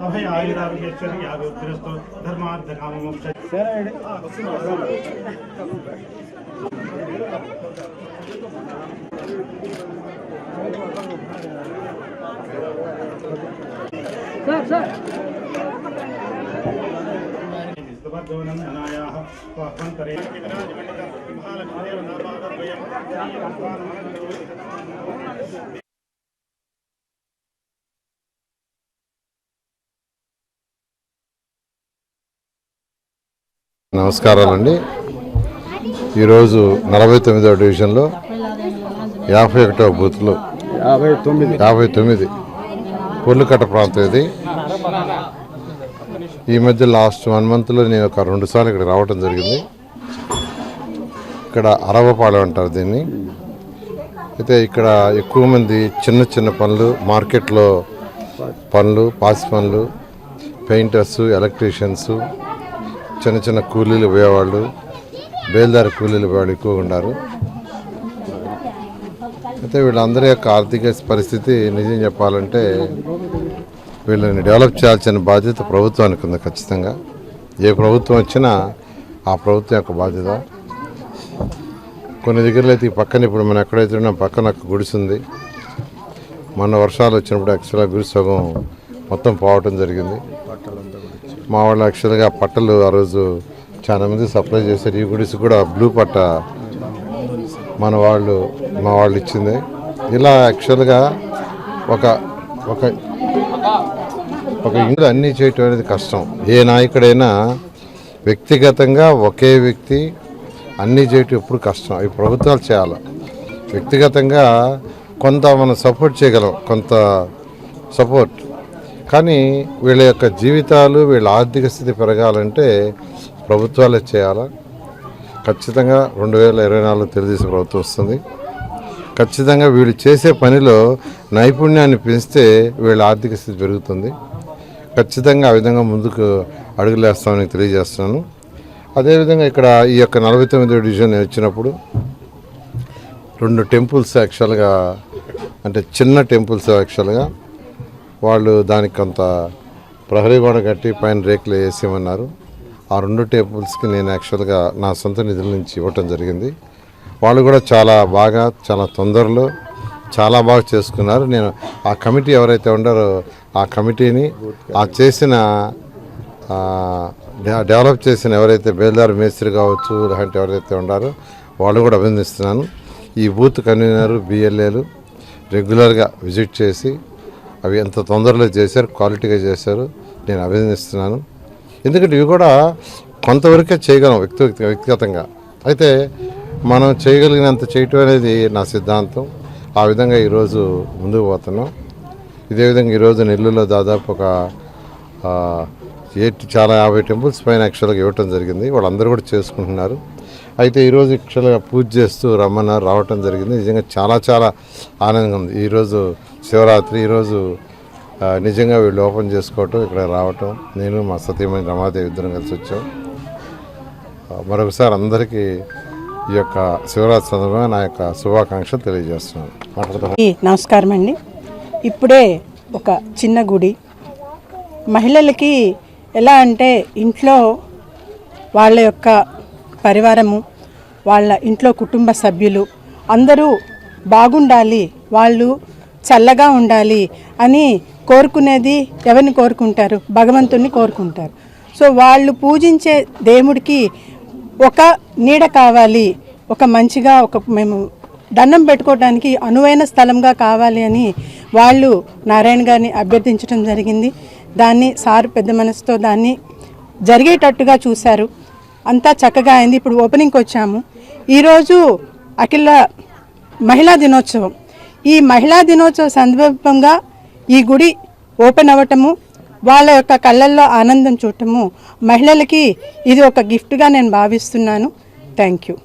अभय आयुरारोग्येश्वरी आरोग्यस्तु धर्मार्थ काम मोक्ष నమస్కారాలండి. ఈరోజు 49వ డివిజన్లో 51వ బూత్లో 59 పొర్లుకట్ట ప్రాంతం ఇది. ఈ మధ్య లాస్ట్ 1 మంత్లో నేను ఒక 2 సార్లు ఇక్కడ రావడం జరిగింది. ఇక్కడ అరవపాలెం అంటారు దీన్ని. అయితే ఇక్కడ ఎక్కువ మంది చిన్న చిన్న పనులు, మార్కెట్లో పనులు, పాసి పనులు, పెయింటర్సు, ఎలక్ట్రీషియన్స్, చిన్న చిన్న కూలీలు పోయేవాళ్ళు, బేల్దారి కూలీలు పోయేవాళ్ళు ఎక్కువగా ఉన్నారు. అయితే వీళ్ళందరి యొక్క ఆర్థిక పరిస్థితి నిజం చెప్పాలంటే వీళ్ళని డెవలప్ చేయాల్సిన బాధ్యత ప్రభుత్వానికి ఉంది. ఖచ్చితంగా ఏ ప్రభుత్వం వచ్చినా ఆ ప్రభుత్వం యొక్క బాధ్యత. కొన్ని దగ్గరలో అయితే ఈ పక్కన ఇప్పుడు మనం ఎక్కడైతే ఉన్నాం పక్కన ఒక గుడిసె ఉంది. మొన్న వర్షాలు వచ్చినప్పుడు యాక్చువల్గా గుడి సగం మొత్తం పోవటం జరిగింది. మా వాళ్ళు యాక్చువల్గా పట్టలు ఆ రోజు చాలా మంది సప్లై చేశారు. ఈ గుడిసి కూడా బ్లూ పట్ట మా వాళ్ళు ఇచ్చింది. ఇలా యాక్చువల్గా ఒక ఒక ఒక ఇంట్లో అన్నీ చేయటం అనేది కష్టం. ఏ నాయకుడైనా వ్యక్తిగతంగా ఒకే వ్యక్తి అన్నీ చేయటం ఎప్పుడు కష్టం. అవి ప్రభుత్వాలు చేయాలి. వ్యక్తిగతంగా కొంత మనం సపోర్ట్ చేయగలం, కొంత సపోర్ట్. కానీ వీళ్ళ యొక్క జీవితాలు, వీళ్ళ ఆర్థిక స్థితి పెరగాలంటే ప్రభుత్వాలే చేయాలి. ఖచ్చితంగా 2024 తెలుగుదేశం ప్రభుత్వం వస్తుంది. ఖచ్చితంగా వీళ్ళు చేసే పనిలో నైపుణ్యాన్ని పెంచితే వీళ్ళ ఆర్థిక స్థితి పెరుగుతుంది. ఖచ్చితంగా ఆ విధంగా ముందుకు అడుగులేస్తామని తెలియజేస్తున్నాను. అదేవిధంగా ఇక్కడ ఈ యొక్క 49వ డివిజన్ వచ్చినప్పుడు 2 టెంపుల్స్ యాక్చువల్గా అంటే చిన్న టెంపుల్స్ యాక్చువల్గా వాళ్ళు దానికి కొంత ప్రహరీ గోడ కట్టి పైన రేకులు వేసేయమన్నారు. ఆ 2 టెంపుల్స్కి నేను యాక్చువల్గా నా సొంత నిధుల నుంచి ఇవ్వటం జరిగింది. వాళ్ళు కూడా చాలా బాగా, చాలా తొందరలో చాలా బాగా చేసుకున్నారు. నేను ఆ కమిటీ ఎవరైతే ఉండారో ఆ కమిటీని ఆ చేసిన డెవలప్ చేసిన ఎవరైతే బేల్దారు మేస్త్రి కావచ్చు అలాంటి ఎవరైతే ఉండారో వాళ్ళు కూడా అభినందిస్తున్నాను. ఈ బూత్ కన్వీనర్, బిఎల్ఏలు రెగ్యులర్గా విజిట్ చేసి అవి ఎంత తొందరలో చేశారు, క్వాలిటీగా చేశారు. నేను అభినందిస్తున్నాను. ఎందుకంటే ఇవి కూడా కొంతవరకే చేయగలం వ్యక్తిగతంగా. అయితే మనం చేయగలిగినంత చేయటం అనేది నా సిద్ధాంతం. ఆ విధంగా ఈరోజు ముందుకు పోతున్నాం. ఇదే విధంగా ఈరోజు నెల్లూరులో దాదాపు ఒక చాలా 50 టెంపుల్స్ పైన యాక్చువల్గా ఇవ్వటం జరిగింది. వాళ్ళందరూ కూడా చేసుకుంటున్నారు. అయితే ఈరోజు యాక్చువల్గా పూజ చేస్తూ రమ్మన్నారు, రావటం జరిగింది. నిజంగా చాలా చాలా ఆనందంగా ఉంది. ఈరోజు శివరాత్రి, ఈరోజు నిజంగా వీళ్ళు ఓపెన్ చేసుకోవటం, ఇక్కడ రావటం, నేను మా సతీమణి రమాదేవి ఇద్దరం కలిసి వచ్చాం. మరొకసారి అందరికీ ఈ యొక్క శివరాత్రి సందర్భంగా నా యొక్క శుభాకాంక్షలు తెలియజేస్తున్నాను. నమస్కారం అండి. ఇప్పుడే ఒక చిన్న గుడి మహిళలకి ఎలా అంటే ఇంట్లో వాళ్ళ యొక్క పరివారము, వాళ్ళ ఇంట్లో కుటుంబ సభ్యులు అందరూ బాగుండాలి, వాళ్ళు చల్లగా ఉండాలి అని కోరుకునేది ఎవరిని కోరుకుంటారు? భగవంతుని కోరుకుంటారు. సో వాళ్ళు పూజించే దేవుడికి ఒక నీడ కావాలి, ఒక మంచిగా మేము దండం పెట్టుకోవడానికి అనువైన స్థలంగా కావాలి అని వాళ్ళు నారాయణ గారిని అభ్యర్థించడం జరిగింది. దాన్ని సారు పెద్ద మనసుతో దాన్ని జరిగేటట్టుగా చూశారు. అంతా చక్కగా అయింది. ఇప్పుడు ఓపెనింగ్కి వచ్చాము. ఈరోజు అఖిల మహిళా దినోత్సవం. ఈ మహిళా దినోత్సవ సందర్భంగా ఈ గుడి ఓపెన్ అవ్వటము, వాళ్ళ యొక్క కళ్ళల్లో ఆనందం చూడటము మహిళలకి ఇది ఒక గిఫ్ట్గా నేను భావిస్తున్నాను. Thank you.